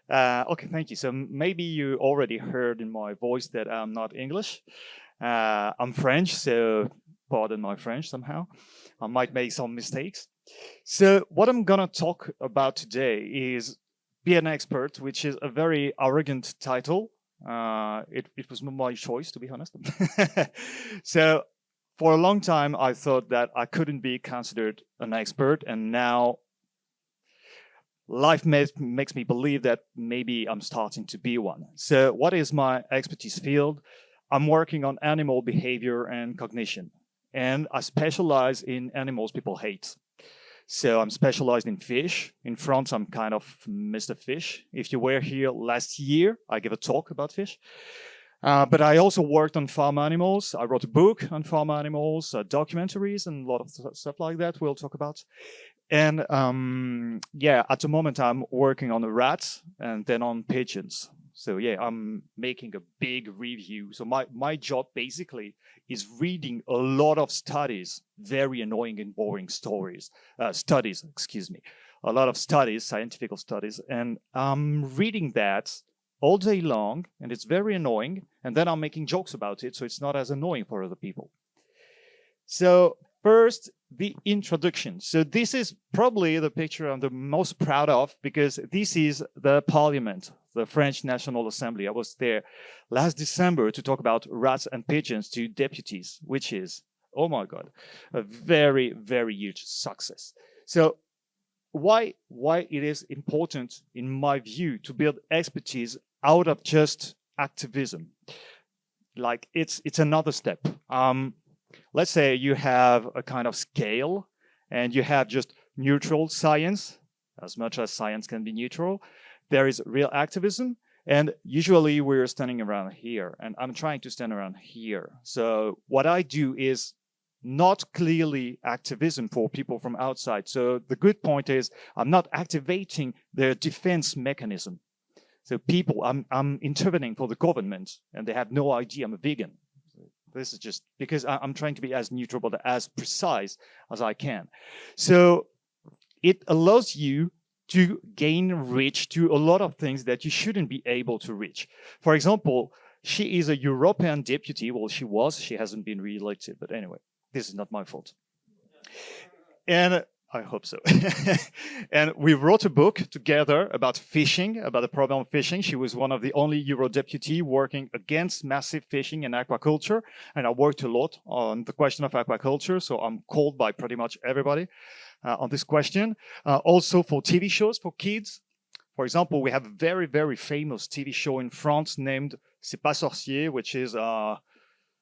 Okay, thank you. So maybe you already heard in my voice that I'm not English. I'm French, so pardon my French somehow. I might make some mistakes. So what I'm gonna talk about today is be an expert, which is a very arrogant title. It was not my choice, to be honest. So for a long time, I thought that I couldn't be considered an expert, and now life makes me believe that maybe I'm starting to be one. So what is my expertise field? I'm working on animal behavior and cognition, and I specialize in animals people hate. So I'm specialized in fish. In France, I'm kind of Mr. Fish. If you were here last year, I gave a talk about fish. But I also worked on farm animals. I wrote a book on farm animals, documentaries, and a lot of stuff like that we'll talk about. And yeah, at the moment I'm working on the rats and then on pigeons. So yeah, I'm making a big review. So my job basically is reading a lot of studies, very annoying and boring studies, excuse me, a lot of studies, scientific studies, and I'm reading that all day long, and it's very annoying. And then I'm making jokes about it, so it's not as annoying for other people. So first, the introduction. So this is probably the picture I'm the most proud of because this is the parliament, the French National Assembly. I was there last December to talk about rats and pigeons to deputies, which is, oh my God, a very, very huge success. So why it is important, in my view, to build expertise out of just activism. Like it's another step. Let's say you have a kind of scale and you have just neutral science, as much as science can be neutral. There is real activism, and usually we're standing around here, and I'm trying to stand around here. So what I do is not clearly activism for people from outside. So the good point is I'm not activating their defense mechanism. So people, I'm intervening for the government, and they have no idea I'm a vegan. This is just because I'm trying to be as neutral but as precise as I can. So it allows you to gain reach to a lot of things that you shouldn't be able to reach. For example, she is a European deputy. Well, she hasn't been re-elected, but anyway, this is not my fault. And I hope so. And we wrote a book together about fishing, about the problem of fishing. She was one of the only Euro deputy working against massive fishing and aquaculture. And I worked a lot on the question of aquaculture. So I'm called by pretty much everybody on this question. Also for TV shows for kids. For example, we have a very, very famous TV show in France named C'est pas sorcier, which is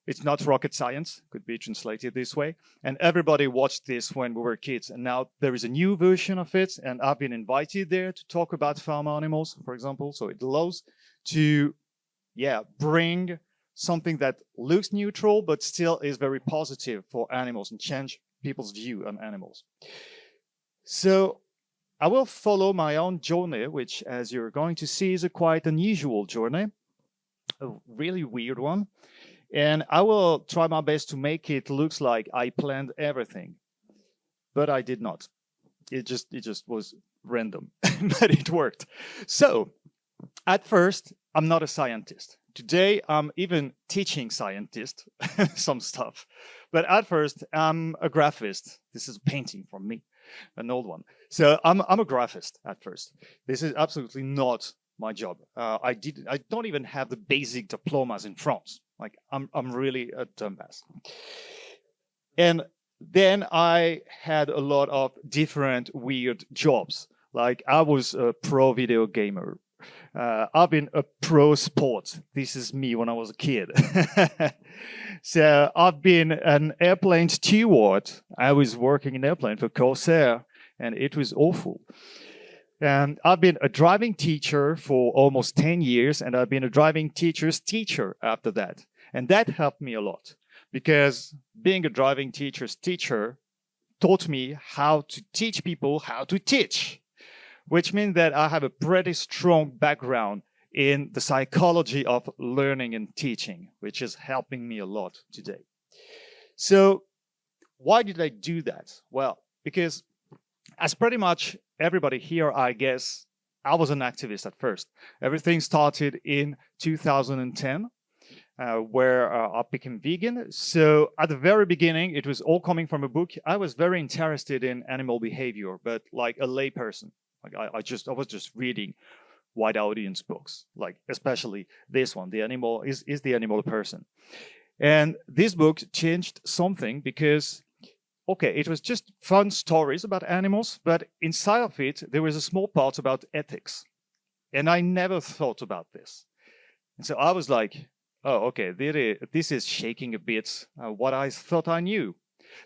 it's not rocket science, could be translated this way. And everybody watched this when we were kids. And now there is a new version of it. And I've been invited there to talk about farm animals, for example. So it allows to, bring something that looks neutral, but still is very positive for animals and change people's view on animals. So I will follow my own journey, which, as you're going to see, is a quite unusual journey, a really weird one. And I will try my best to make it look like I planned everything, but I did not. It just was random, but it worked. So at first, I'm not a scientist. Today, I'm even teaching scientists some stuff. But at first, I'm a graphist. This is a painting from me, an old one. So I'm a graphist at first. This is absolutely not my job. I don't even have the basic diplomas in France. Like I'm really a dumbass. And then I had a lot of different weird jobs. Like I was a pro video gamer. I've been a pro sport. This is me when I was a kid. So I've been an airplane steward. I was working in airplane for Corsair, and it was awful. And I've been a driving teacher for almost 10 years, and I've been a driving teacher's teacher after that. And that helped me a lot because being a driving teacher's teacher taught me how to teach people how to teach, which means that I have a pretty strong background in the psychology of learning and teaching, which is helping me a lot today. So why did I do that? Well, because as pretty much everybody here, I guess, I was an activist at first. Everything started in 2010, where I became vegan. So at the very beginning, it was all coming from a book. I was very interested in animal behavior, but like a layperson. Like I was just reading wide audience books, like especially this one, the animal is the animal a person. And this book changed something because, okay, it was just fun stories about animals, but inside of it, there was a small part about ethics. And I never thought about this. And so I was like, oh, okay, this is shaking a bit what I thought I knew.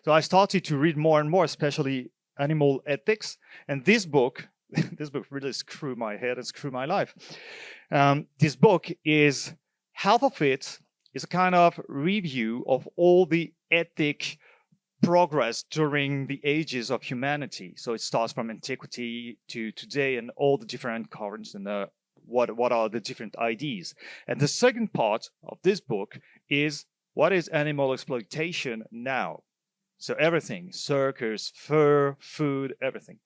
So I started to read more and more, especially animal ethics. And this book, this book really screwed my head and screwed my life. This book is, half of it is a kind of review of all the ethic progress during the ages of humanity. So it starts from antiquity to today and all the different currents and what are the different ideas. And the second part of this book is what is animal exploitation now? So everything, circus, fur, food, everything.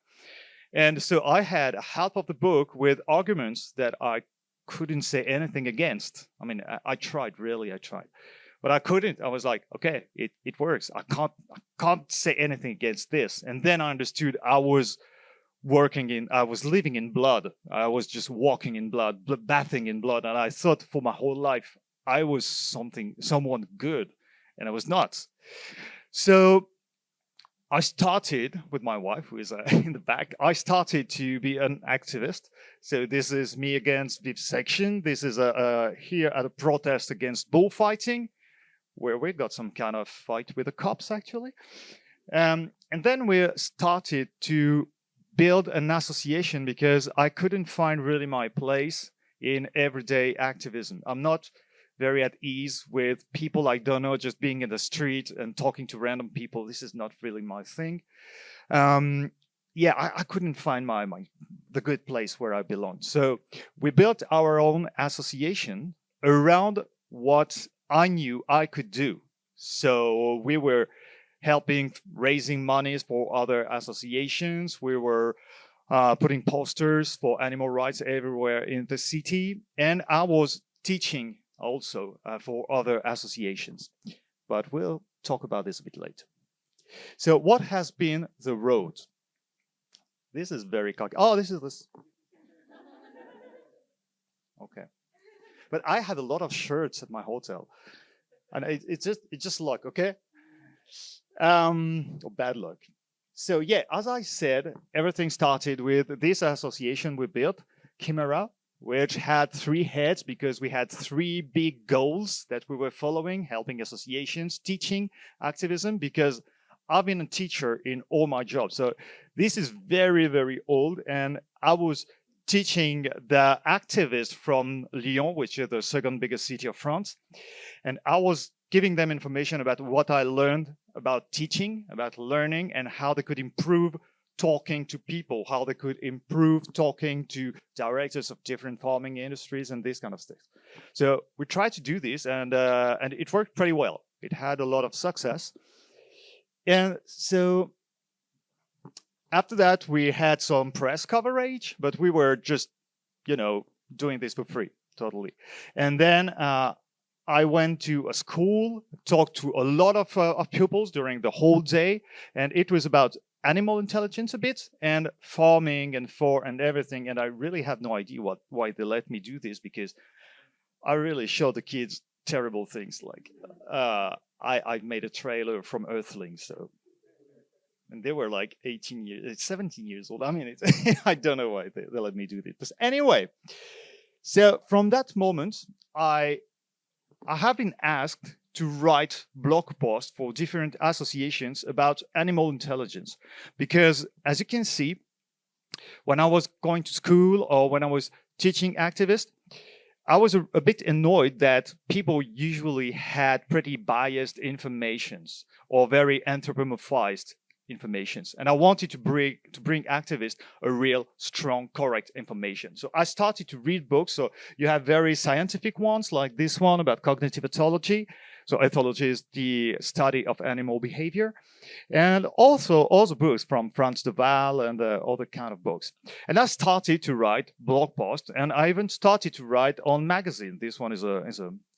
And so I had half of the book with arguments that I couldn't say anything against. I mean, I tried, really, I tried. But I couldn't. I was like, okay, it works. I can't say anything against this. And then I understood I was living in blood. I was just walking in blood, bathing in blood. And I thought for my whole life, I was someone good. And I was not. So I started with my wife, who is in the back. I started to be an activist. So this is me against vivisection. This is here at a protest against bullfighting, where we got some kind of fight with the cops, actually. And then we started to build an association because I couldn't find really my place in everyday activism. I'm not very at ease with people I don't know, just being in the street and talking to random people. This is not really my thing. I couldn't find the good place where I belonged. So we built our own association around what I knew I could do. So we were raising monies for other associations. We were putting posters for animal rights everywhere in the city. And I was teaching also for other associations. But we'll talk about this a bit later. So what has been the road? This is very cocky. Oh, this is this. Okay. But I had a lot of shirts at my hotel. And it's just luck, okay? Or bad luck. So yeah, as I said, everything started with this association we built, Chimera, which had 3 heads because we had 3 big goals that we were following: helping associations, teaching, activism, because I've been a teacher in all my jobs. So this is very, very old. And I was teaching the activists from Lyon, which is the second biggest city of France. And I was giving them information about what I learned about teaching, about learning, and how they could improve talking to people, how they could improve talking to directors of different farming industries and this kind of stuff. So we tried to do this, and it worked pretty well. It had a lot of success. And so after that, we had some press coverage, but we were just, doing this for free, totally. And then I went to a school, talked to a lot of pupils during the whole day, and it was about animal intelligence a bit, and farming and everything. And I really have no idea why they let me do this, because I really showed the kids terrible things. Like I made a trailer from Earthlings, and they were like 17 years old. I mean, I don't know why they let me do this. But anyway, so from that moment, I have been asked to write blog posts for different associations about animal intelligence. Because as you can see, when I was going to school or when I was teaching activists, I was a bit annoyed that people usually had pretty biased informations or very anthropomorphized informations. And I wanted to bring activists a real, strong, correct information. So I started to read books. So you have very scientific ones like this one about cognitive ethology. So ethology is the study of animal behavior, and also books from Frans de Waal and other kind of books. And I started to write blog posts, and I even started to write on magazine. This one is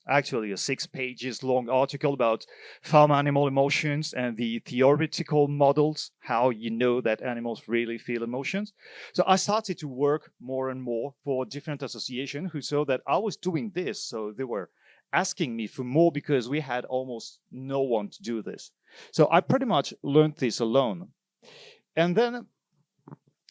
actually a 6 pages long article about farm animal emotions and the theoretical models, how you know that animals really feel emotions. So I started to work more and more for different associations who saw that I was doing this. So they were asking me for more because we had almost no one to do this. So I pretty much learned this alone. And then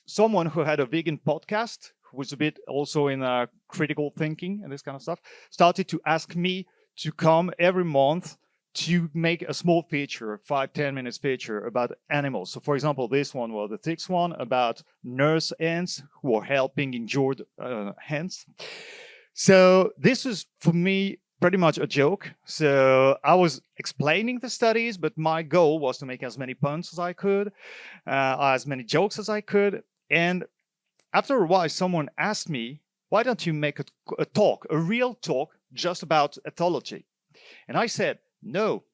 someone who had a vegan podcast, who was a bit also in critical thinking and this kind of stuff, started to ask me to come every month to make a small feature, 5-10 minutes feature about animals. So for example, this one was the 6th one about nurse ants who are helping injured hens. So this was for me pretty much a joke. So I was explaining the studies, but my goal was to make as many puns as I could, as many jokes as I could. And after a while, someone asked me, why don't you make a talk, a real talk, just about ethology? And I said, no,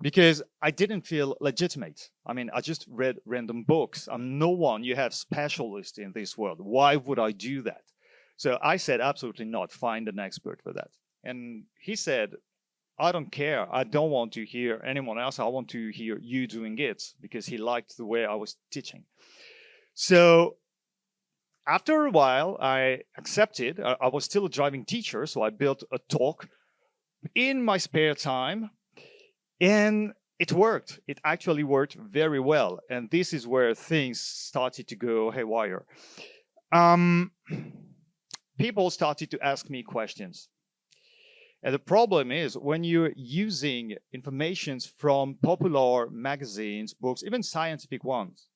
because I didn't feel legitimate. I mean, I just read random books. I'm no one. You have specialists in this world. Why would I do that? So I said, absolutely not. Find an expert for that. And he said, I don't care. I don't want to hear anyone else. I want to hear you doing it, because he liked the way I was teaching. So after a while, I accepted. I was still a driving teacher, so I built a talk in my spare time, and it worked. It actually worked very well. And this is where things started to go haywire. People started to ask me questions. And the problem is when you're using information from popular magazines, books, even scientific ones,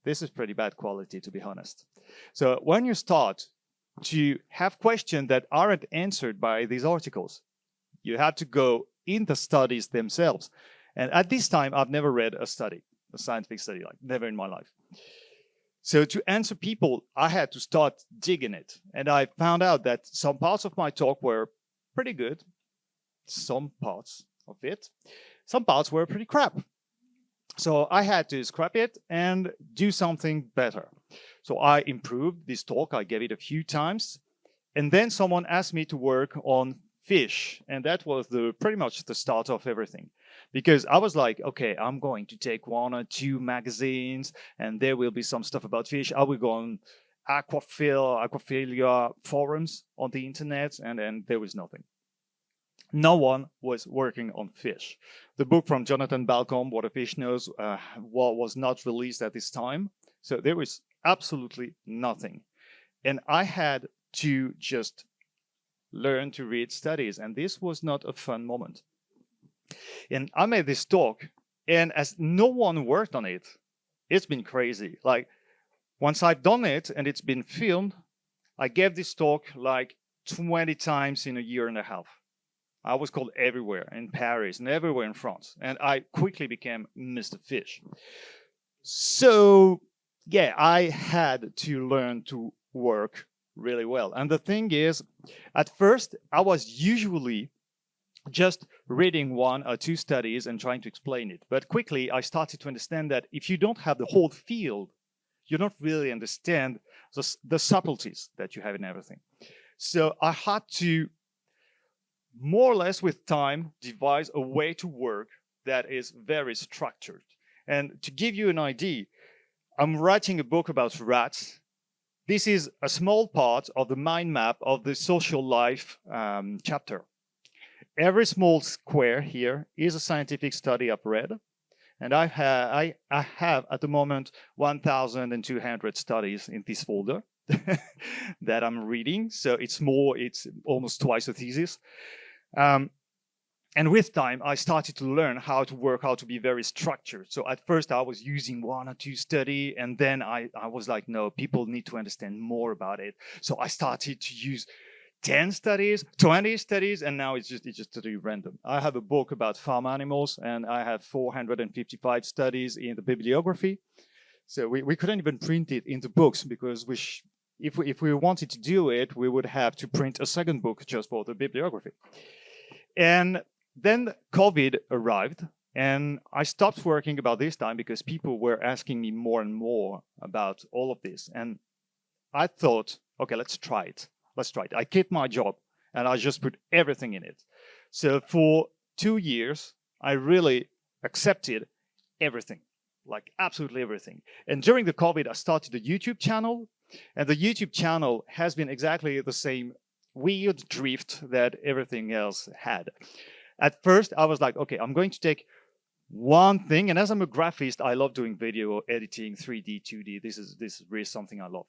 this is pretty bad quality, to be honest. So when you start to have questions that aren't answered by these articles, you have to go in the studies themselves. And at this time, I've never read a study, a scientific study, like never in my life. So to answer people, I had to start digging it. And I found out that some parts of my talk were pretty good. Some parts of it. Some parts were pretty crap. So I had to scrap it and do something better. So I improved this talk. I gave it a few times. And then someone asked me to work on fish. And that was pretty much the start of everything. Because I was like, okay, I'm going to take 1 or 2 magazines, and there will be some stuff about fish. I will go on aquaphilia forums on the internet, and then there was nothing. No one was working on fish. The book from Jonathan Balcombe, What a Fish Knows, was not released at this time. So there was absolutely nothing. And I had to just learn to read studies, and this was not a fun moment. And I made this talk, and as no one worked on it, it's been crazy. Like, once I've done it and it's been filmed, I gave this talk like 20 times in a year and a half. I was called everywhere, in Paris and everywhere in France. And I quickly became Mr. Fish. So, yeah, I had to learn to work really well. And the thing is, at first, I was usually just reading 1 or 2 studies and trying to explain it. But quickly, I started to understand that if you don't have the whole field, you don't really understand the subtleties that you have in everything. So I had to, more or less with time, devise a way to work that is very structured. And to give you an idea, I'm writing a book about rats. This is a small part of the mind map of the social life chapter. Every small square here is a scientific study I've read. And I have at the moment 1,200 studies in this folder that I'm reading. So it's almost twice a thesis. And with time, I started to learn how to work, how to be very structured. So at first I was using 1 or 2 studies, and then I was like, no, people need to understand more about it. So I started to use 10 studies, 20 studies, and now it's just totally random. I have a book about farm animals, and I have 455 studies in the bibliography. So we couldn't even print it into books, because if we wanted to do it, we would have to print a second book just for the bibliography. And Then COVID arrived, and I stopped working about this time because people were asking me more and more about all of this. And I thought, okay, let's try it. Let's try it. I kept my job and I just put everything in it. So for 2 years, I really accepted everything, like absolutely everything. And during the COVID, I started a YouTube channel, and the YouTube channel has been exactly the same weird drift that everything else had. At first, I was like, okay, I'm going to take one thing, and as I'm a graphist, I love doing video editing, 3D, 2D. This is really something I love.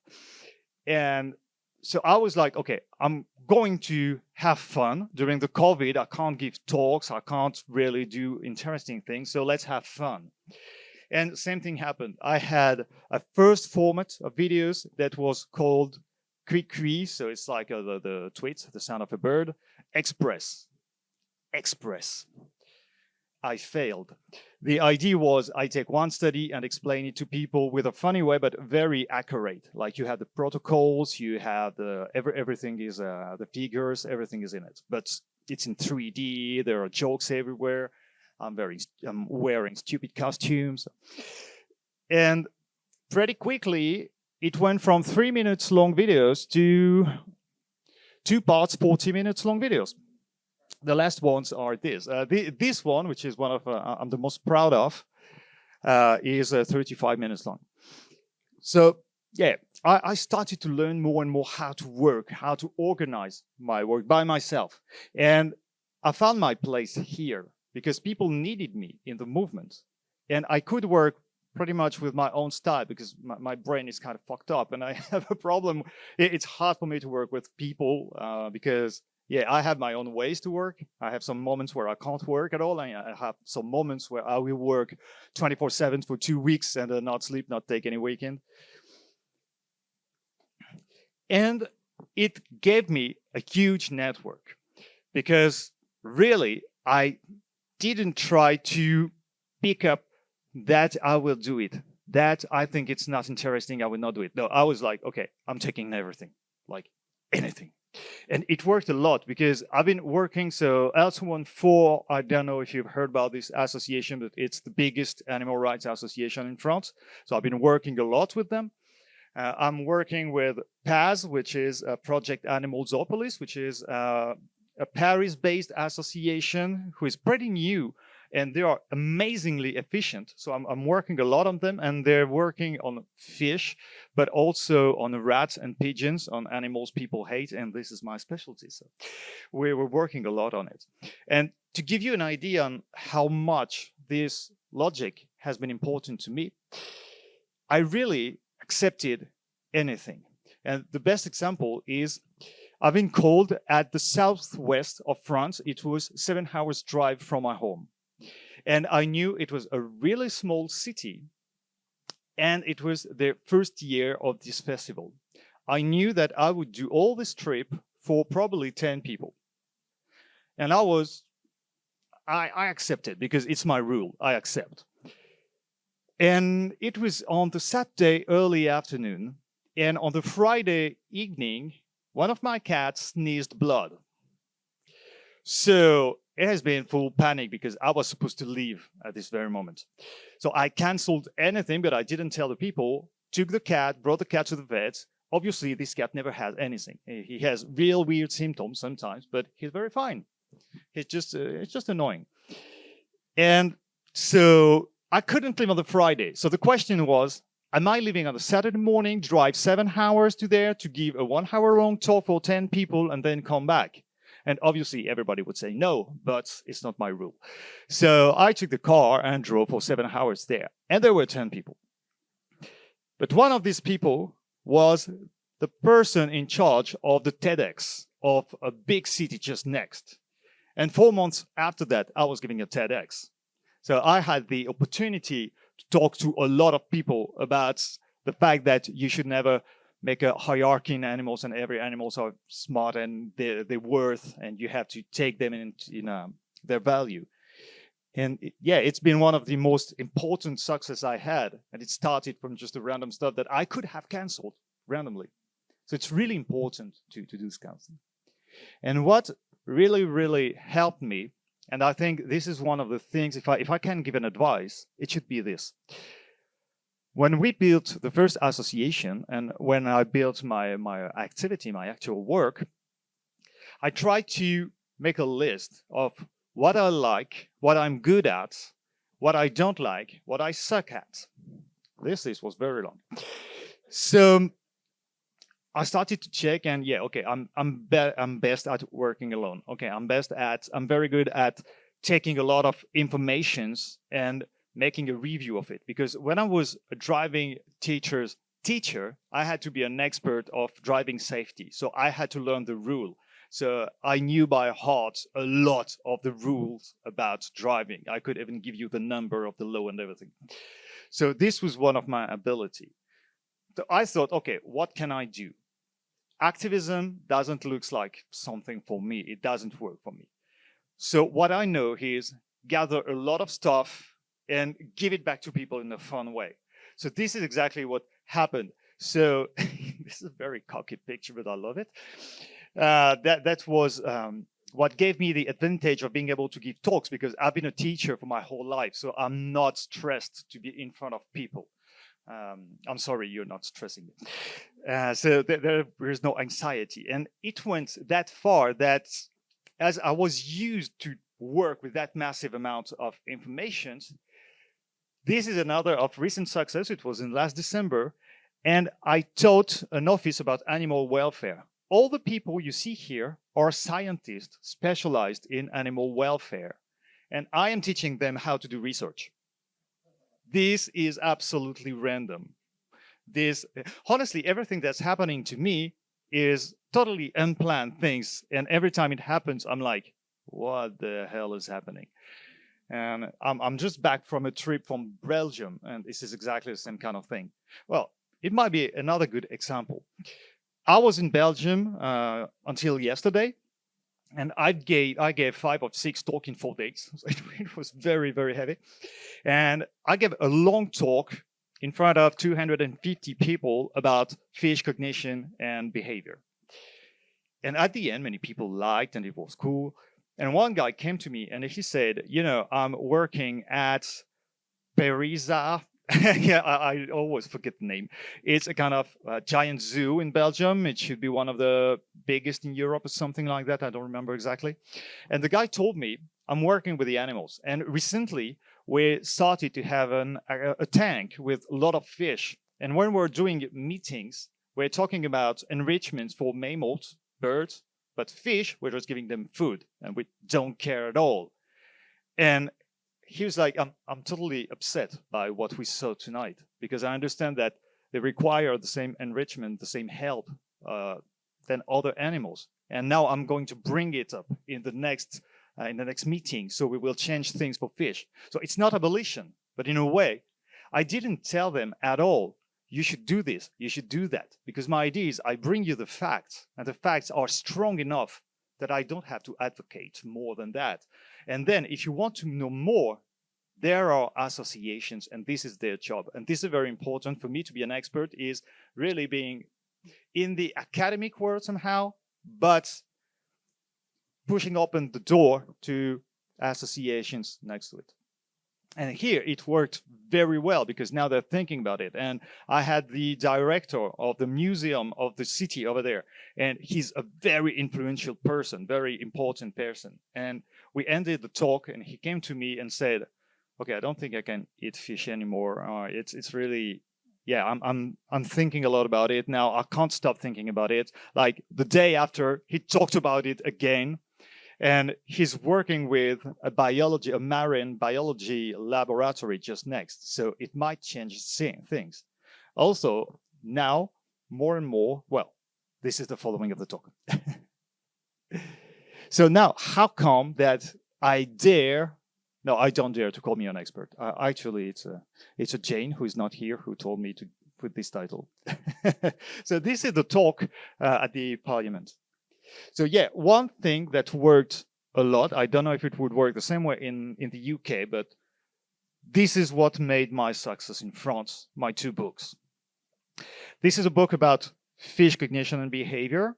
And so I was like, okay, I'm going to have fun during the COVID. I can't give talks. I can't really do interesting things. So let's have fun. And same thing happened. I had a first format of videos that was called Cui. So it's like the tweet, the sound of a bird. Express. I failed. The idea was I take one study and explain it to people with a funny way, but very accurate. Like you have the protocols, you have everything is the figures, everything is in it. But it's in 3D. There are jokes everywhere. I'm wearing stupid costumes, and pretty quickly it went from 3 minutes long videos to 2 parts, 40 minutes long videos. The last ones are this. This one, which is one of I'm the most proud of, is 35 minutes long. So yeah, I started to learn more and more how to work, how to organize my work by myself. And I found my place here because people needed me in the movement. And I could work pretty much with my own style because my brain is kind of fucked up and I have a problem. It's hard for me to work with people because yeah, I have my own ways to work. I have some moments where I can't work at all. And I have some moments where I will work 24/7 for 2 weeks and not sleep, not take any weekend. And it gave me a huge network because really I didn't try to pick up that I will do it, that I think it's not interesting, I will not do it. No, I was like, okay, I'm taking everything, like anything. And it worked a lot because I've been working, so L214, I don't know if you've heard about this association, but it's the biggest animal rights association in France. So I've been working a lot with them. I'm working with PAZ, which is Project Animal Zoopolis, which is a Paris-based association who is pretty new, and they are amazingly efficient. So I'm working a lot on them, and they're working on fish, but also on rats and pigeons, on animals people hate, and this is my specialty. So we were working a lot on it. And to give you an idea on how much this logic has been important to me, I really accepted anything. And the best example is I've been called at the southwest of France. It was 7 hours drive from my home. And I knew it was a really small city. And it was the first year of this festival. I knew that I would do all this trip for probably 10 people. And I accepted because it's my rule. I accept. And it was on the Saturday early afternoon. And on the Friday evening, one of my cats sneezed blood. So it has been full panic because I was supposed to leave at this very moment. So I canceled anything, but I didn't tell the people, took the cat, brought the cat to the vet. Obviously, this cat never had anything. He has real weird symptoms sometimes, but he's very fine. It's just annoying. And so I couldn't leave on the Friday. So the question was, am I leaving on a Saturday morning, drive 7 hours to there to give a 1 hour long talk for 10 people and then come back? And obviously everybody would say no, but it's not my rule. So I took the car and drove for 7 hours there. And there were 10 people. But one of these people was the person in charge of the TEDx of a big city just next. And 4 months after that, I was giving a TEDx. So I had the opportunity to talk to a lot of people about the fact that you should never make a hierarchy in animals, and every animals are smart and they're worth, and you have to take them in their value. And it's been one of the most important success I had, and it started from just a random stuff that I could have canceled randomly. So it's really important to do this kind of thing. And what really, really helped me And I think this is one of the things, if I can give an advice, it should be this. When we built the first association, and when I built my activity, my actual work, I tried to make a list of what I like, what I'm good at, what I don't like, what I suck at. This list was very long. So I started to check, and yeah, okay, I'm best at working alone. Okay, I'm very good at taking a lot of informations and making a review of it. Because when I was a driving teacher, I had to be an expert of driving safety. So I had to learn the rule. So I knew by heart a lot of the rules about driving. I could even give you the number of the law and everything. So this was one of my ability. So I thought, okay, what can I do? Activism doesn't look like something for me. It doesn't work for me. So what I know is gather a lot of stuff and give it back to people in a fun way. So this is exactly what happened. So this is a very cocky picture, but I love it. That was what gave me the advantage of being able to give talks, because I've been a teacher for my whole life. So I'm not stressed to be in front of people. I'm sorry, you're not stressing me. So there is no anxiety. And it went that far that as I was used to work with that massive amount of information, this is another of recent success. It was in last December. And I taught an office about animal welfare. All the people you see here are scientists specialized in animal welfare. And I am teaching them how to do research. This is absolutely random. Honestly, everything that's happening to me is totally unplanned things. And every time it happens, I'm like, what the hell is happening? And I'm just back from a trip from Belgium, and this is exactly the same kind of thing. Well, it might be another good example. I was in Belgium until yesterday, and I gave 5 or 6 talks in 4 days. It was very, very heavy. And I gave a long talk in front of 250 people about fish cognition and behavior. And at the end, many people liked, and it was cool. And one guy came to me and he said, I'm working at Periza. Yeah, I always forget the name. It's a kind of giant zoo in Belgium. It should be one of the biggest in Europe or something like that. I don't remember exactly. And the guy told me, I'm working with the animals. And recently, we started to have a tank with a lot of fish. And when we're doing meetings, we're talking about enrichments for mammals, birds, but fish, we're just giving them food, and we don't care at all. And he was like, I'm totally upset by what we saw tonight, because I understand that they require the same enrichment, the same help than other animals. And now I'm going to bring it up in the next meeting, so we will change things for fish. So it's not abolition, but in a way, I didn't tell them at all, you should do this, you should do that. Because my idea is I bring you the facts, and the facts are strong enough that I don't have to advocate more than that. And then if you want to know more, there are associations, and this is their job. And this is very important for me to be an expert, is really being in the academic world somehow, but pushing open the door to associations next to it. And here it worked very well, because now they're thinking about it. And I had the director of the museum of the city over there, and he's a very influential person, very important person. And we ended the talk, and he came to me and said, okay, I don't think I can eat fish anymore. It's really, yeah, I'm thinking a lot about it now. I can't stop thinking about it. Like the day after, he talked about it again. And he's working with a marine biology laboratory just next. So it might change things. Also, now, more and more, well, this is the following of the talk. So now, how come that I don't dare to call me an expert. Actually, it's a Jane who is not here who told me to put this title. So this is the talk at the parliament. So yeah, one thing that worked a lot, I don't know if it would work the same way in the UK, but this is what made my success in France, my 2 books. This is a book about fish cognition and behavior,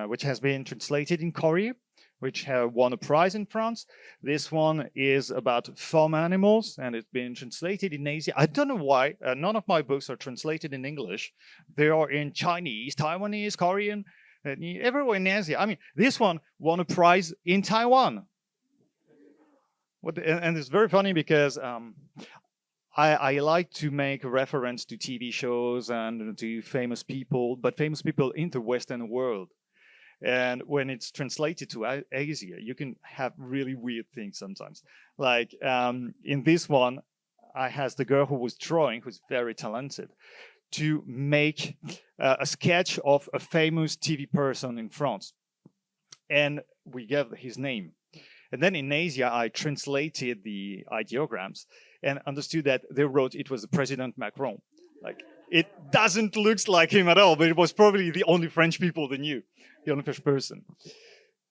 which has been translated in Korea, which have won a prize in France. This one is about farm animals, and it's been translated in Asia. I don't know why. None of my books are translated in English. They are in Chinese, Taiwanese, Korean, everywhere in Asia. I mean, this one won a prize in Taiwan. And it's very funny because I like to make a reference to TV shows and to famous people, but famous people in the Western world. And when it's translated to Asia, you can have really weird things sometimes. Like in this one, I has the girl who was drawing, who's very talented, to make a sketch of a famous TV person in France. And we gave his name. And then in Asia, I translated the ideograms and understood that they wrote it was the President Macron. Like, it doesn't look like him at all, but it was probably the only French people they knew, the only French person.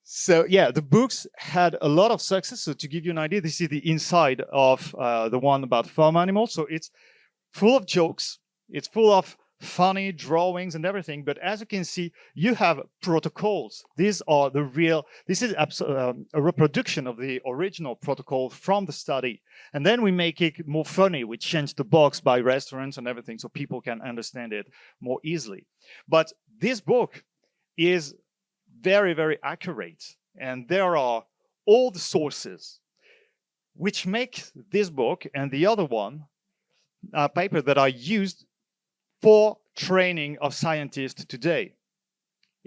So yeah, the books had a lot of success. So to give you an idea, this is the inside of the one about farm animals. So it's full of jokes. It's full of funny drawings and everything. But as you can see, you have protocols. These are the real, this is a reproduction of the original protocol from the study. And then we make it more funny. We change the box by restaurants and everything so people can understand it more easily. But this book is very, very accurate. And there are all the sources which make this book and the other one, a paper that I used for training of scientists today.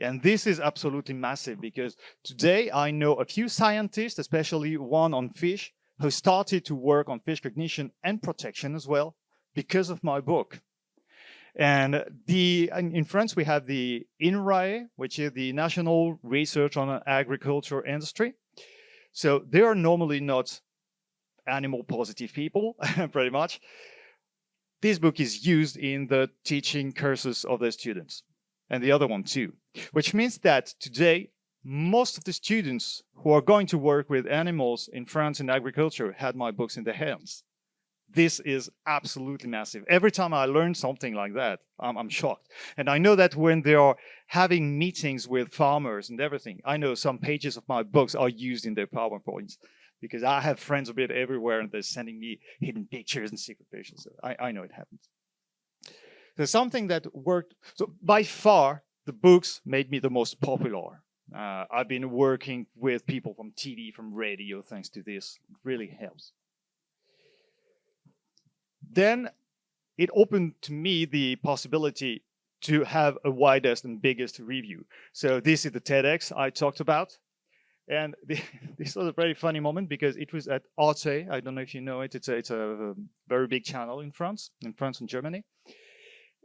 And this is absolutely massive because today I know a few scientists, especially one on fish, who started to work on fish cognition and protection as well because of my book. And in France, we have the INRAE, which is the National Research on Agriculture Industry. So they are normally not animal positive people, pretty much. This book is used in the teaching courses of their students, and the other one too, which means that today, most of the students who are going to work with animals in France in agriculture had my books in their hands. This is absolutely massive. Every time I learn something like that, I'm shocked. And I know that when they are having meetings with farmers and everything, I know some pages of my books are used in their PowerPoints. Because I have friends a bit everywhere and they're sending me hidden pictures and secret pictures. So I know it happens. So something that worked. So by far, the books made me the most popular. I've been working with people from TV, from radio, thanks to this. It really helps. Then it opened to me the possibility to have a widest and biggest review. So this is the TEDx I talked about. And this was a very funny moment because it was at Arte. I don't know if you know it. It's a very big channel in France and Germany.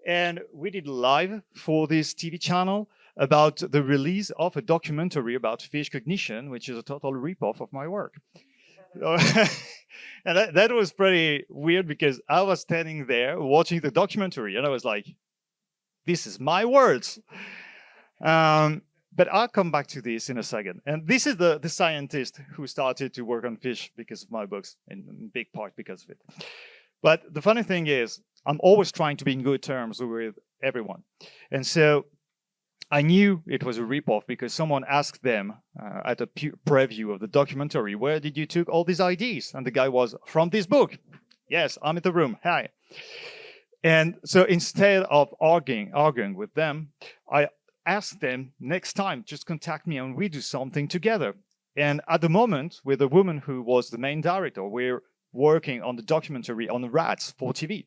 And we did live for this TV channel about the release of a documentary about fish cognition, which is a total ripoff of my work. And that was pretty weird because I was standing there watching the documentary and I was like, this is my words. But I'll come back to this in a second. And this is the scientist who started to work on fish because of my books, in big part because of it. But the funny thing is, I'm always trying to be in good terms with everyone. And so I knew it was a ripoff because someone asked them at a preview of the documentary, where did you took all these ideas? And the guy was, from this book. Yes, I'm in the room. Hi. And so instead of arguing with them, I ask them next time, just contact me and we do something together. And at the moment, with the woman who was the main director, we're working on the documentary on rats for TV.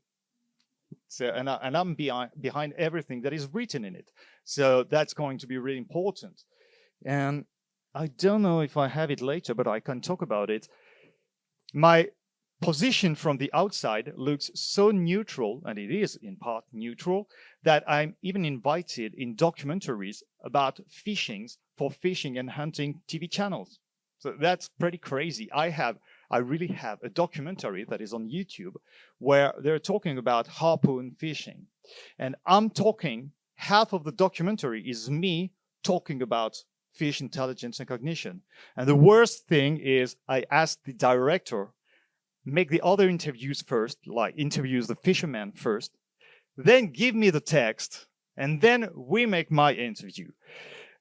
So, and I'm behind everything that is written in it. So that's going to be really important. And I don't know if I have it later, but I can talk about it. My position from the outside looks so neutral, and it is in part neutral, that I'm even invited in documentaries about fishings for fishing and hunting TV channels. So that's pretty crazy. I really have a documentary that is on YouTube where they're talking about harpoon fishing. And I'm talking, half of the documentary is me talking about fish intelligence and cognition. And the worst thing is I asked the director, make the other interviews first, like interviews the fisherman first, then give me the text, and then we make my interview.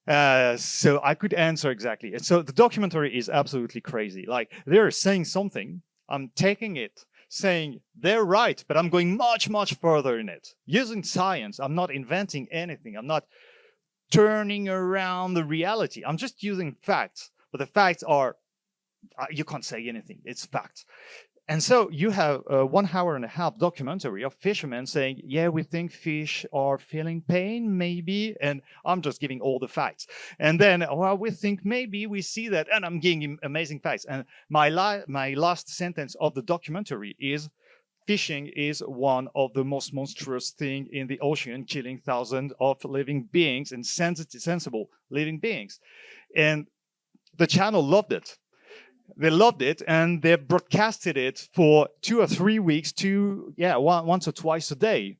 So I could answer exactly. And so the documentary is absolutely crazy. Like they're saying something, I'm taking it, saying they're right, but I'm going much, much further in it. Using science, I'm not inventing anything. I'm not turning around the reality. I'm just using facts. But the facts are, you can't say anything. It's facts. And so you have a 1.5 hour documentary of fishermen saying, yeah, we think fish are feeling pain, maybe. And I'm just giving all the facts. And then, well, we think maybe we see that. And I'm giving amazing facts. And my last sentence of the documentary is, fishing is one of the most monstrous things in the ocean, killing thousands of living beings and sensible living beings. And the channel loved it. They loved it, and they broadcasted it for 2 or 3 weeks, once or twice a day.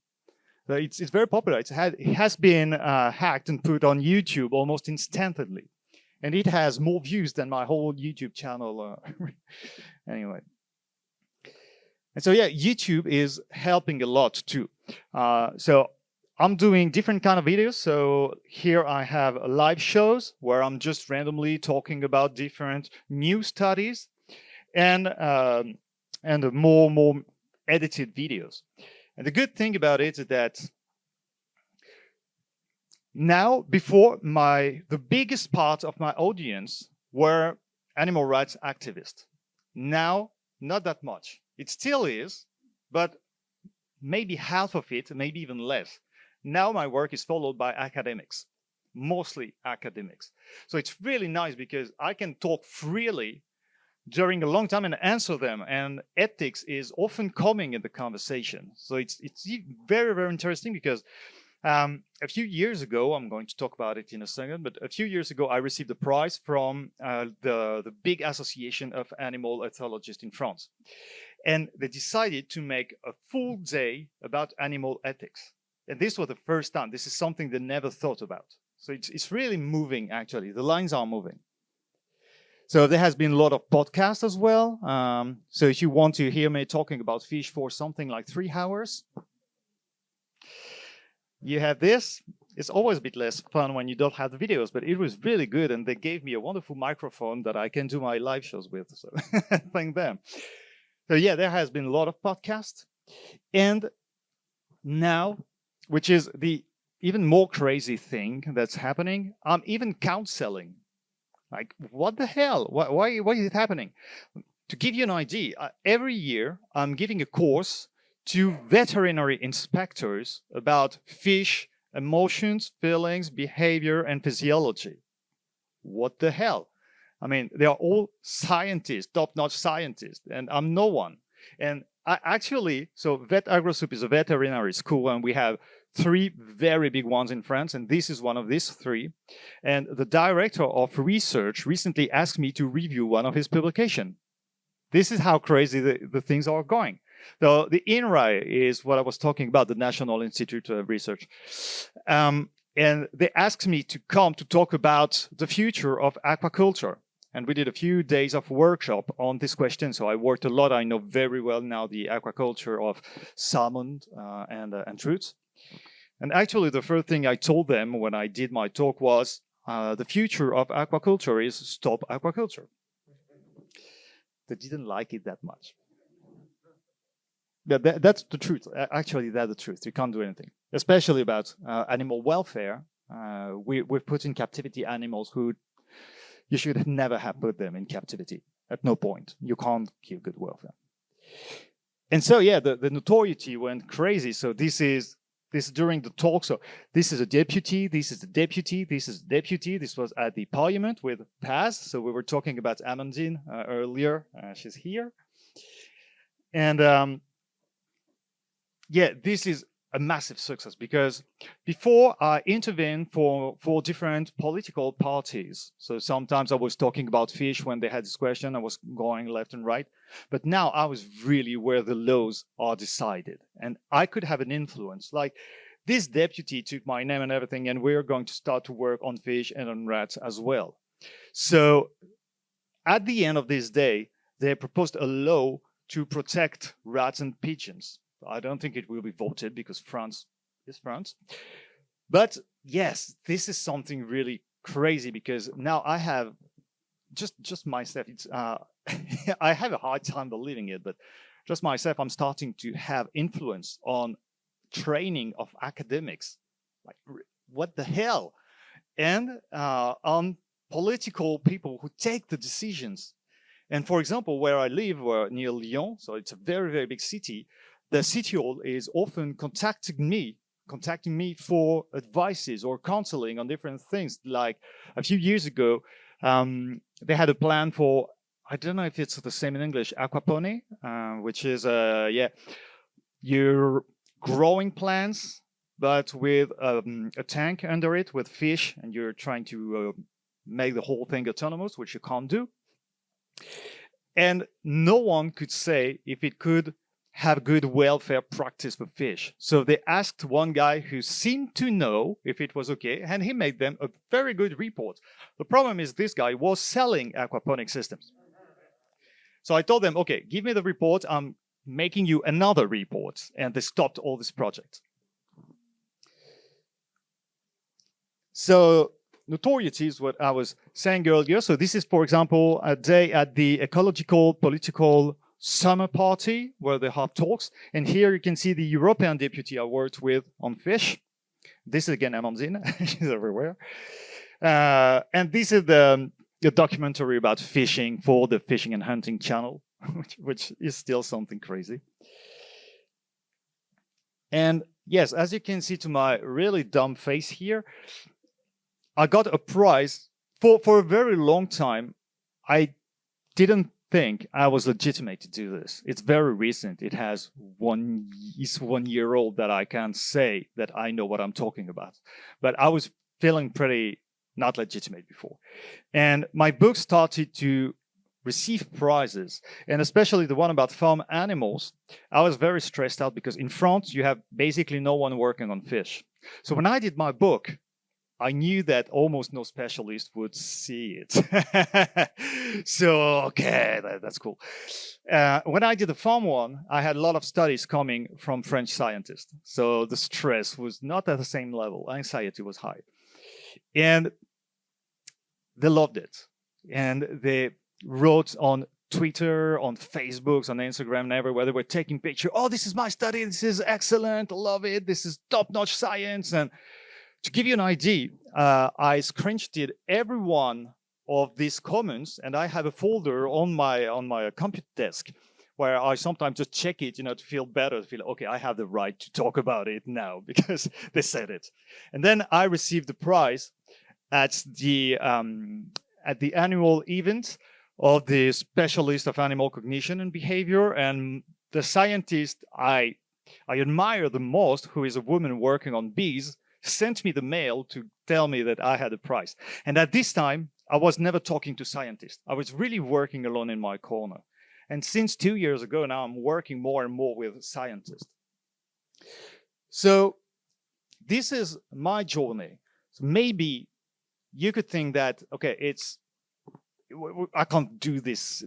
So it's very popular. It has been hacked and put on YouTube almost instantly, and it has more views than my whole YouTube channel. Anyway, and so yeah, YouTube is helping a lot too. So I'm doing different kind of videos. So here I have live shows where I'm just randomly talking about different new studies, and more edited videos. And the good thing about it is that now, before the biggest part of my audience were animal rights activists. Now, not that much. It still is, but maybe half of it, maybe even less. Now my work is followed by academics, mostly academics. So it's really nice because I can talk freely during a long time and answer them. And ethics is often coming in the conversation. So it's very, very interesting because a few years ago, I'm going to talk about it in a second, but a few years ago, I received a prize from the big association of animal ethologists in France. And they decided to make a full day about animal ethics. And this was the first time. This is something they never thought about. So it's really moving, actually. The lines are moving. So there has been a lot of podcasts as well. So if you want to hear me talking about fish for something like 3 hours, you have this. It's always a bit less fun when you don't have the videos, but it was really good. And they gave me a wonderful microphone that I can do my live shows with. So thank them. So yeah, there has been a lot of podcasts. And now, which is the even more crazy thing that's happening, I'm even counseling. Like, what the hell? Why is it happening? To give you an idea, every year I'm giving a course to veterinary inspectors about fish emotions, feelings, behavior, and physiology. What the hell? I mean, they are all scientists, top-notch scientists, and I'm no one. And so Vet AgroSoup is a veterinary school, and we have 3 very big ones in France, and this is one of these 3. And the director of research recently asked me to review one of his publications. This is how crazy the things are going. So the INRAE is what I was talking about, the National Institute of Research. And they asked me to come to talk about the future of aquaculture. And we did a few days of workshop on this question. So I worked a lot. I know very well now the aquaculture of salmon and truths. And actually, the first thing I told them when I did my talk was, the future of aquaculture is stop aquaculture. They didn't like it that much. That's the truth. Actually, that's the truth. You can't do anything, especially about animal welfare. We've put in captivity animals who you should never have put them in captivity. At no point. You can't keep good welfare. And so, yeah, the notoriety went crazy. So this is during the talk. So this is a deputy, this is a deputy, this is a deputy. This was at the parliament with Paz. So we were talking about Amandine earlier. She's here. And yeah, this is a massive success because before I intervened for different political parties. So sometimes I was talking about fish when they had this question. I was going left and right. But now I was really where the laws are decided. And I could have an influence. Like this deputy took my name and everything, and we're going to start to work on fish and on rats as well. So at the end of this day, they proposed a law to protect rats and pigeons. I don't think it will be voted because France is France. But yes, this is something really crazy because now I have just myself. It's I have a hard time believing it, but just myself, I'm starting to have influence on training of academics. Like, what the hell? And on political people who take the decisions. And for example, where I live, near Lyon, so it's a very, very big city, the city hall is often contacting me for advices or counseling on different things. Like a few years ago, they had a plan for, I don't know if it's the same in English, aquaponie, which is, you're growing plants, but with a tank under it with fish, and you're trying to make the whole thing autonomous, which you can't do. And no one could say if it could have good welfare practice for fish. So they asked one guy who seemed to know if it was okay, and he made them a very good report. The problem is this guy was selling aquaponic systems. So I told them, okay, give me the report. I'm making you another report. And they stopped all this project. So notoriety is what I was saying earlier. So this is, for example, a day at the Ecological Political Summer Party where they have talks. And here you can see the European deputy I worked with on fish. This is again Amandine. She's everywhere. And this is the documentary about fishing for the Fishing and Hunting Channel, which is still something crazy. And yes, as you can see to my really dumb face here, I got a prize for a very long time. I didn't think I was legitimate to do this. It's very recent. It's 1 year old that I can't say that I know what I'm talking about. But I was feeling pretty not legitimate before. And my book started to receive prizes, and especially the one about farm animals. I was very stressed out because in France, you have basically no one working on fish. So when I did my book, I knew that almost no specialist would see it. So, okay, that's cool. When I did the farm one, I had a lot of studies coming from French scientists. So the stress was not at the same level. Anxiety was high. And they loved it. And they wrote on Twitter, on Facebook, on Instagram, and everywhere. They were taking pictures. Oh, this is my study. This is excellent. I love it. This is top-notch science. And to give you an idea, I screenshotted every one of these comments, and I have a folder on my computer desk where I sometimes just check it, to feel better, to feel, okay, I have the right to talk about it now because they said it. And then I received the prize at the annual event of the specialist of animal cognition and behavior, and the scientist I admire the most, who is a woman working on bees, sent me the mail to tell me that I had a prize. And at this time, I was never talking to scientists. I was really working alone in my corner. And since 2 years ago now, I'm working more and more with scientists. So this is my journey. So maybe you could think that, okay, I can't do this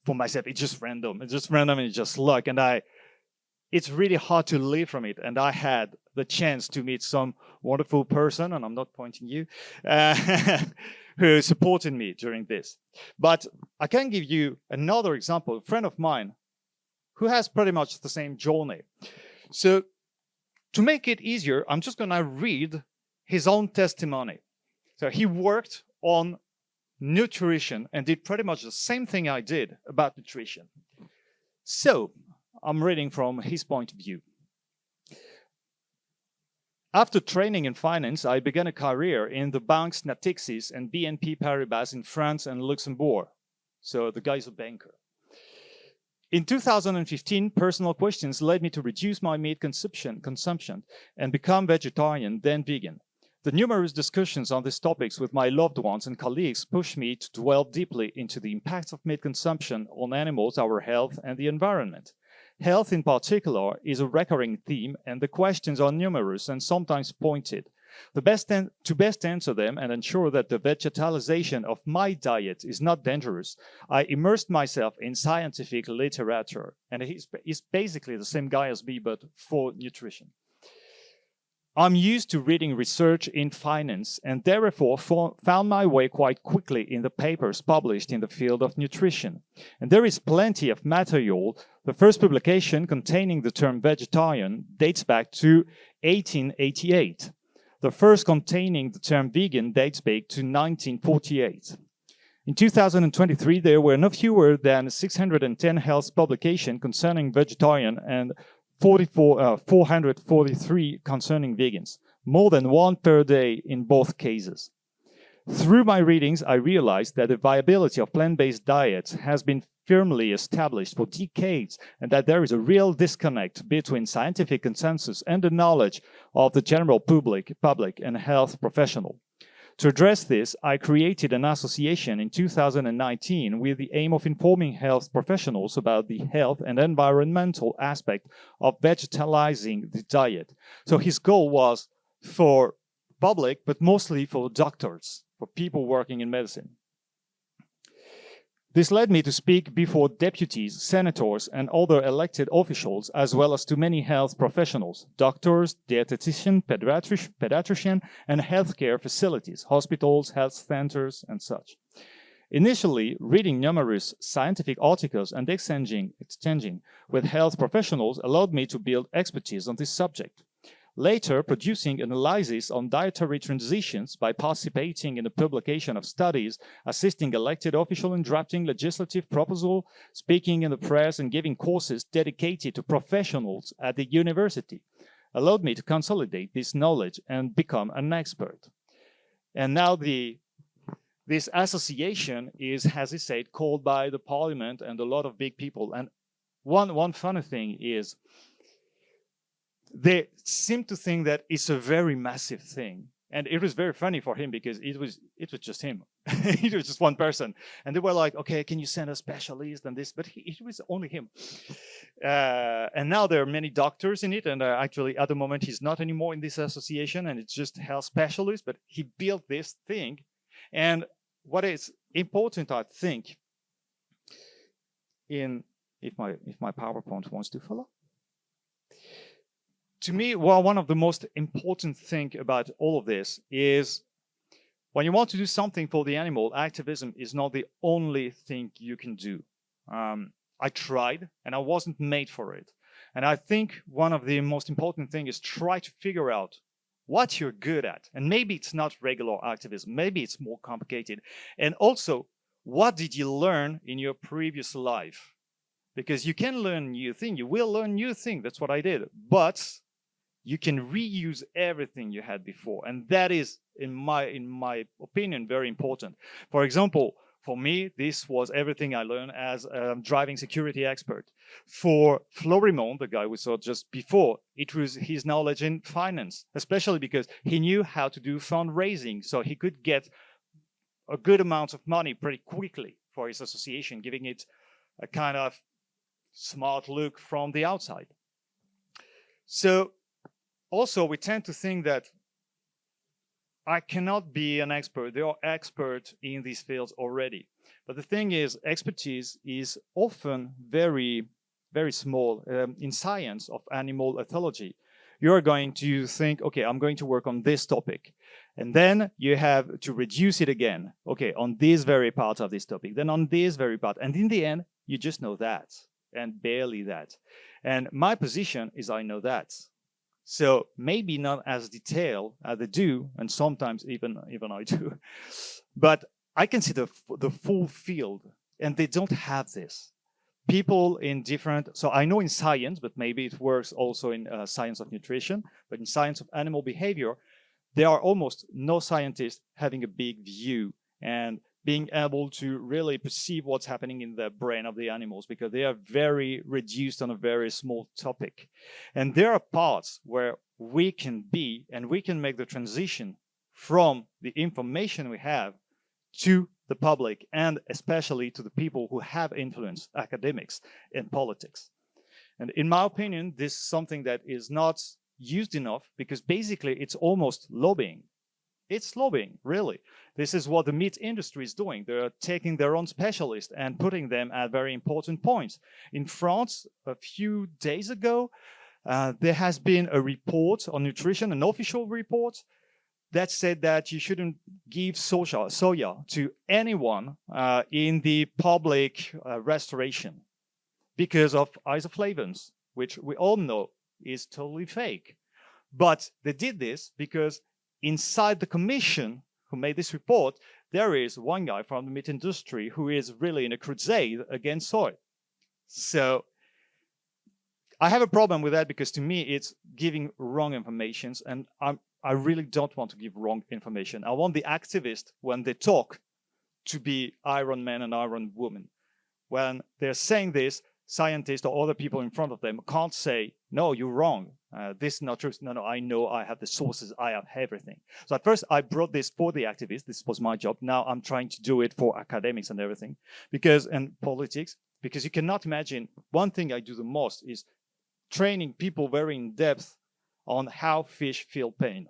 for myself. It's just random. It's just random and it's just luck. And it's really hard to live from it. And I had the chance to meet some wonderful person, and I'm not pointing you, who supported me during this. But I can give you another example, a friend of mine who has pretty much the same journey. So to make it easier, I'm just going to read his own testimony. So he worked on nutrition and did pretty much the same thing I did about nutrition. So I'm reading from his point of view. After training in finance, I began a career in the banks Natixis and BNP Paribas in France and Luxembourg. So the guy's a banker. In 2015, personal questions led me to reduce my meat consumption and become vegetarian, then vegan. The numerous discussions on these topics with my loved ones and colleagues pushed me to delve deeply into the impacts of meat consumption on animals, our health, and the environment. Health in particular is a recurring theme, and the questions are numerous and sometimes pointed. To best answer them and ensure that the vegetalization of my diet is not dangerous, I immersed myself in scientific literature. And he's basically the same guy as me, but for nutrition. I'm used to reading research in finance and therefore found my way quite quickly in the papers published in the field of nutrition. And there is plenty of material. The first publication containing the term vegetarian dates back to 1888. The first containing the term vegan dates back to 1948. In 2023, there were no fewer than 610 health publications concerning vegetarian and 443 concerning vegans, more than one per day in both cases. Through my readings, I realized that the viability of plant-based diets has been firmly established for decades and that there is a real disconnect between scientific consensus and the knowledge of the general public and health professional. To address this, I created an association in 2019 with the aim of informing health professionals about the health and environmental aspect of vegetalizing the diet. So his goal was for public, but mostly for doctors, for people working in medicine. This led me to speak before deputies, senators, and other elected officials, as well as to many health professionals, doctors, dietitians, pediatricians, and healthcare facilities, hospitals, health centers, and such. Initially, reading numerous scientific articles and exchanging with health professionals allowed me to build expertise on this subject. Later, producing analysis on dietary transitions by participating in the publication of studies, assisting elected officials in drafting legislative proposals, speaking in the press, and giving courses dedicated to professionals at the university, allowed me to consolidate this knowledge and become an expert. And now this association is, as I said, called by the parliament and a lot of big people. And one funny thing is, they seem to think that it's a very massive thing. And it was very funny for him because it was just him. It was just one person. And they were like, okay, can you send a specialist and this? But it was only him. And now there are many doctors in it. And actually, at the moment, he's not anymore in this association. And it's just health specialists. But he built this thing. And what is important, I think, if my PowerPoint wants to follow. To me, well, one of the most important things about all of this is when you want to do something for the animal, activism is not the only thing you can do. I tried, and I wasn't made for it. And I think one of the most important things is try to figure out what you're good at. And maybe it's not regular activism. Maybe it's more complicated. And also, what did you learn in your previous life? Because you can learn new things. You will learn new things. That's what I did. But you can reuse everything you had before. And that is, in my opinion, very important. For example, for me, this was everything I learned as a driving security expert. For Florimond, the guy we saw just before, it was his knowledge in finance, especially because he knew how to do fundraising. So he could get a good amount of money pretty quickly for his association, giving it a kind of smart look from the outside. So also, we tend to think that I cannot be an expert. There are experts in these fields already. But the thing is, expertise is often very, very small. In science of animal ethology, you're going to think, okay, I'm going to work on this topic. And then you have to reduce it again. Okay, on this very part of this topic, then on this very part. And in the end, you just know that and barely that. And my position is I know that. So maybe not as detailed as they do, and sometimes even I do, but I can see the full field, and they don't have this. People in different, so I know in science, but maybe it works also in science of nutrition, but in science of animal behavior, there are almost no scientists having a big view and being able to really perceive what's happening in the brain of the animals, because they are very reduced on a very small topic. And there are parts where we can be, and we can make the transition from the information we have to the public, and especially to the people who have influence, academics and politics. And in my opinion, this is something that is not used enough, because basically it's almost lobbying. It's lobbying, really. This is what the meat industry is doing. They're taking their own specialists and putting them at very important points. In France, a few days ago, there has been a report on nutrition, an official report, that said that you shouldn't give soya to anyone in the public restauration because of isoflavones, which we all know is totally fake. But they did this because inside the commission who made this report, there is one guy from the meat industry who is really in a crusade against soy. So I have a problem with that because to me it's giving wrong information, and I really don't want to give wrong information. I want the activists, when they talk, to be Iron Man and Iron Woman. When they're saying this, scientists or other people in front of them can't say, no, you're wrong. This is not true. No, I know, I have the sources, I have everything. So at first I brought this for the activists. This was my job. Now I'm trying to do it for academics and everything, and politics, because you cannot imagine, one thing I do the most is training people very in depth on how fish feel pain.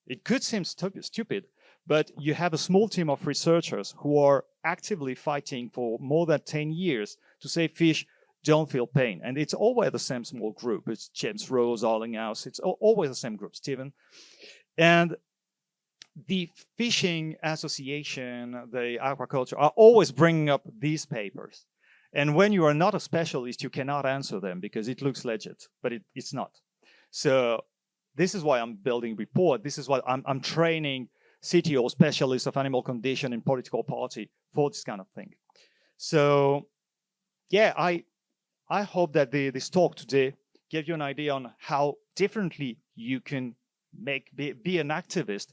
It could seem stupid, but you have a small team of researchers who are actively fighting for more than 10 years to say fish don't feel pain. And it's always the same small group. It's James Rose, Arlinghouse. It's always the same group, Stephen. And the Fishing Association, the aquaculture, are always bringing up these papers. And when you are not a specialist, you cannot answer them because it looks legit, but it's not. So this is why I'm building report. This is why I'm training CTO, specialists of animal condition and political party, for this kind of thing. So yeah, I hope that this talk today gave you an idea on how differently you can be an activist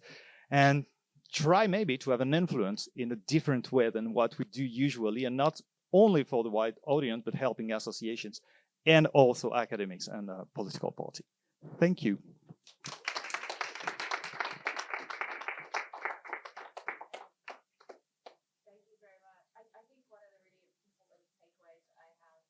and try maybe to have an influence in a different way than what we do usually, and not only for the wide audience, but helping associations and also academics and political party. Thank you. Thank you very much. I think one of the really important takeaways that I have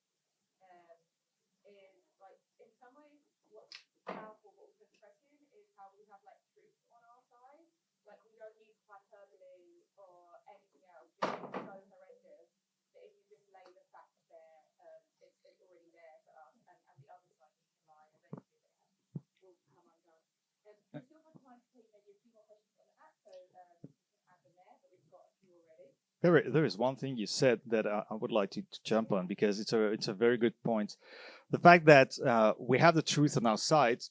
is, like, in some ways, what's powerful, what we've been stressing is how we have, like, truth on our side. Like, we don't need hyperbole or anything else. It's so horrendous that if you just lay the facts there, it's already there for us, and the other side can lie, and eventually will come undone. We still have time to take maybe a few more questions on that, so you can add them there, but we've got a few already. There is one thing you said that I would like to jump on, because it's a very good point. The fact that we have the truth on our side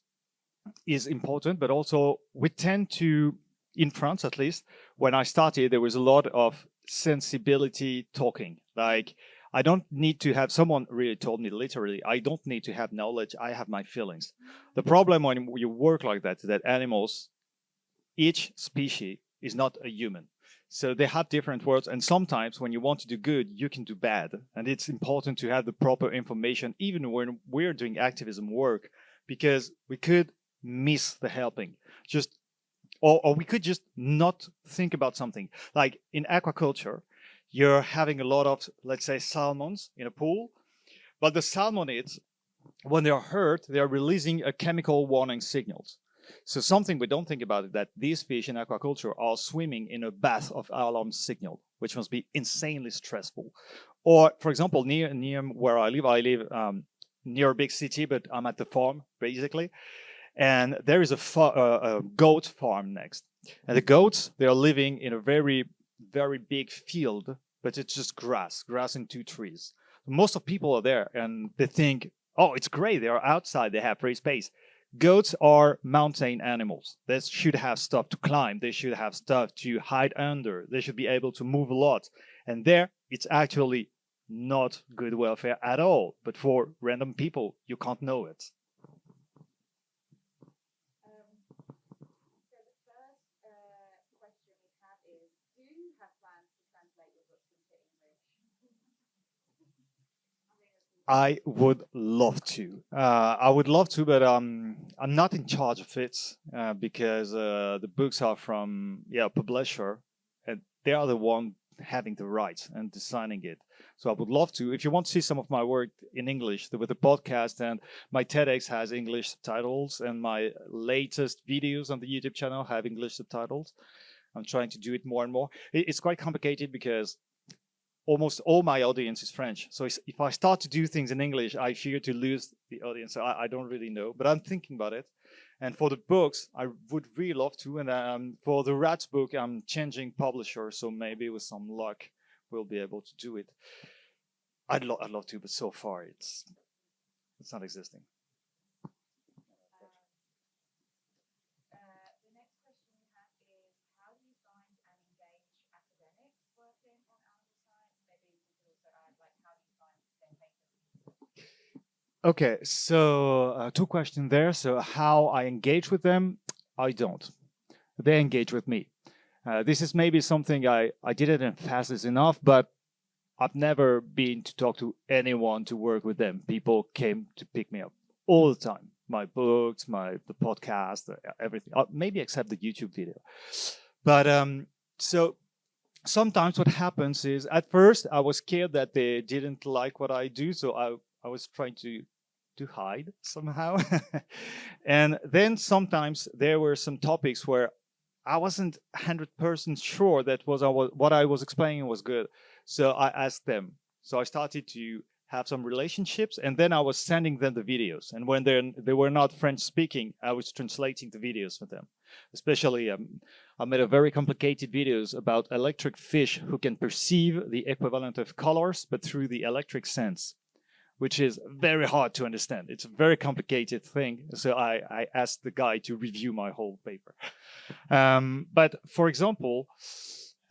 is important, but also we tend to, in France at least, when I started, there was a lot of sensibility talking. Like, I don't need to have, someone really told me literally, I don't need to have knowledge, I have my feelings. The problem when you work like that is that animals, each species is not a human. So they have different words, and sometimes when you want to do good, you can do bad. And it's important to have the proper information, even when we're doing activism work, because we could miss the helping. Or we could just not think about something. Like in aquaculture, you're having a lot of, let's say, salmons in a pool, but the salmonids, when they are hurt, they are releasing a chemical warning signals. So something we don't think about is that these fish in aquaculture are swimming in a bath of alarm signal, which must be insanely stressful. Or, for example, near where I live near a big city, but I'm at the farm, basically. And there is a goat farm next. And the goats, they are living in a very, very big field, but it's just grass and 2 trees. Most of people are there and they think, oh, it's great, they are outside, they have free space. Goats are mountain animals. They should have stuff to climb. They should have stuff to hide under. They should be able to move a lot. And there, it's actually not good welfare at all. But for random people, you can't know it. So the first question we have is, do you have plans to translate your books into English? I would love to. But I'm not in charge of it because the books are from a publisher, and they are the one having the rights and designing it. So I would love to. If you want to see some of my work in English with the podcast, and my TEDx has English subtitles, and my latest videos on the YouTube channel have English subtitles. I'm trying to do it more and more. It's quite complicated because almost all my audience is French. So if I start to do things in English, I fear to lose the audience. So I don't really know, but I'm thinking about it. And for the books, I would really love to. And for the Rats book, I'm changing publisher. So maybe with some luck, we'll be able to do it. I'd love to, but so far it's not existing. The next question we have is, how do you find and engage academics working on animal science? Maybe we could also add, like, how do you find their papers? Okay, so two questions there. So how I engage with them, I don't. They engage with me. This is maybe something I didn't emphasize enough, but I've never been to talk to anyone to work with them. People came to pick me up all the time. My books, the podcast, everything. Maybe except the YouTube video. But so sometimes what happens is, at first I was scared that they didn't like what I do, so I was trying to hide somehow. And then sometimes there were some topics where I wasn't 100% sure that what I was explaining was good. So I asked them. So I started to have some relationships, and then I was sending them the videos. And when they were not French speaking, I was translating the videos for them. Especially, I made a very complicated videos about electric fish who can perceive the equivalent of colors, but through the electric sense, which is very hard to understand. It's a very complicated thing. So I asked the guy to review my whole paper. But for example,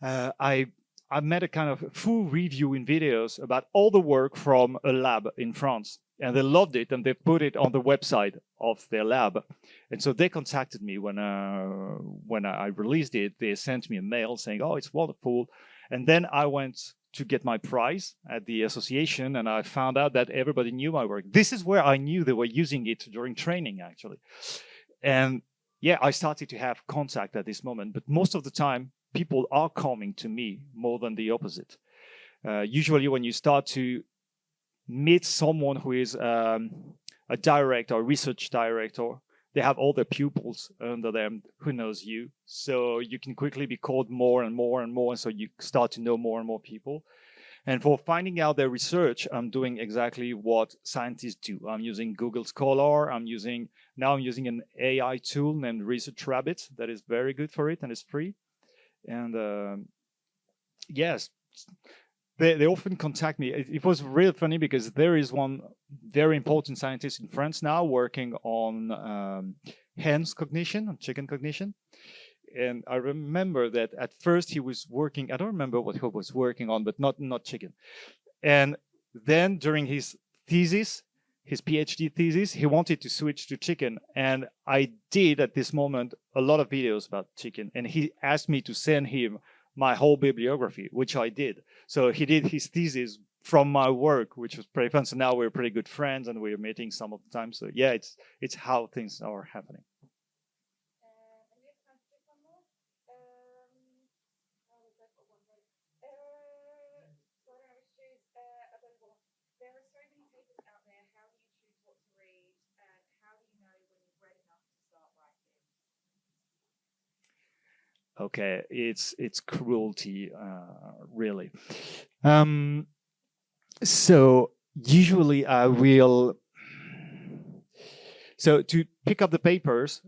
I made a kind of full review in videos about all the work from a lab in France. And they loved it, and they put it on the website of their lab. And so they contacted me when I released it. They sent me a mail saying, "Oh, it's wonderful." And then I went to get my prize at the association, and I found out that everybody knew my work. This is where I knew they were using it during training, actually. And yeah, I started to have contact at this moment, but most of the time, people are coming to me more than the opposite. Usually when you start to meet someone who is a director or research director, they have all their pupils under them who knows you. So you can quickly be called more and more and more. And so you start to know more and more people. And for finding out their research, I'm doing exactly what scientists do. I'm using Google Scholar. Now I'm using an AI tool named Research Rabbit that is very good for it and is free. And yes, they often contact me. It was really funny because there is one very important scientist in France now working on hens cognition, on chicken cognition. And I remember that at first he was working, I don't remember what he was working on, but not chicken. And then during his thesis, his PhD thesis, he wanted to switch to chicken. And I did at this moment a lot of videos about chicken. And he asked me to send him my whole bibliography, which I did. So he did his thesis from my work, which was pretty fun. So now we're pretty good friends and we're meeting some of the time. So yeah, it's how things are happening. Okay, it's cruelty, really. So usually I will. So to pick up the papers,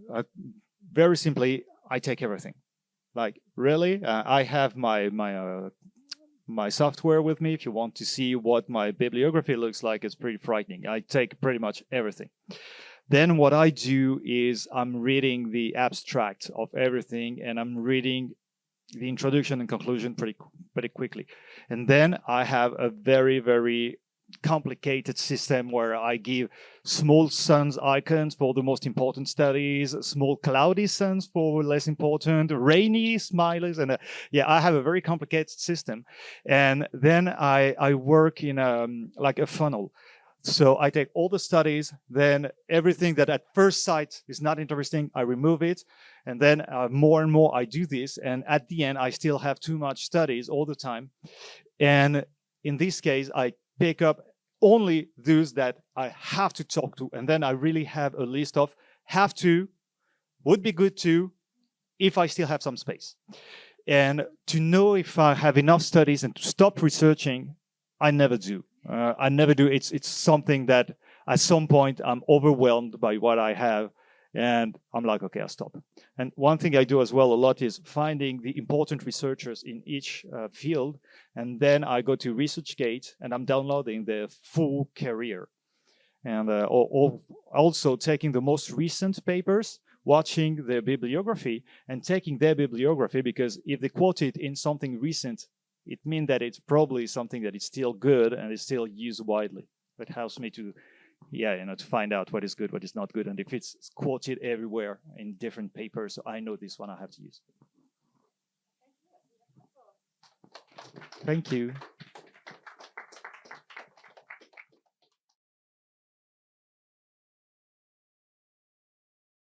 very simply, I take everything. Like really, I have my software with me. If you want to see what my bibliography looks like, it's pretty frightening. I take pretty much everything. Then what I do is I'm reading the abstract of everything, and I'm reading the introduction and conclusion pretty quickly. And then I have a very, very complicated system where I give small suns icons for the most important studies, small cloudy suns for less important, rainy smileys, and I have a very complicated system. And then I work in like a funnel. So I take all the studies, then everything that at first sight is not interesting, I remove it. And then more and more I do this. And at the end, I still have too much studies all the time. And in this case, I pick up only those that I have to talk to. And then I really have a list of have to, would be good to, if I still have some space. And to know if I have enough studies and to stop researching, I never do. I never do. It's something that at some point I'm overwhelmed by what I have, and I'm like, okay, I'll stop. And one thing I do as well a lot is finding the important researchers in each field, and then I go to ResearchGate and I'm downloading their full career, and also taking the most recent papers, watching their bibliography, and taking their bibliography, because if they quote it in something recent, it means that it's probably something that is still good and is still used widely. It helps me to, to find out what is good, what is not good, and if it's quoted everywhere in different papers, I know this one I have to use. Thank you.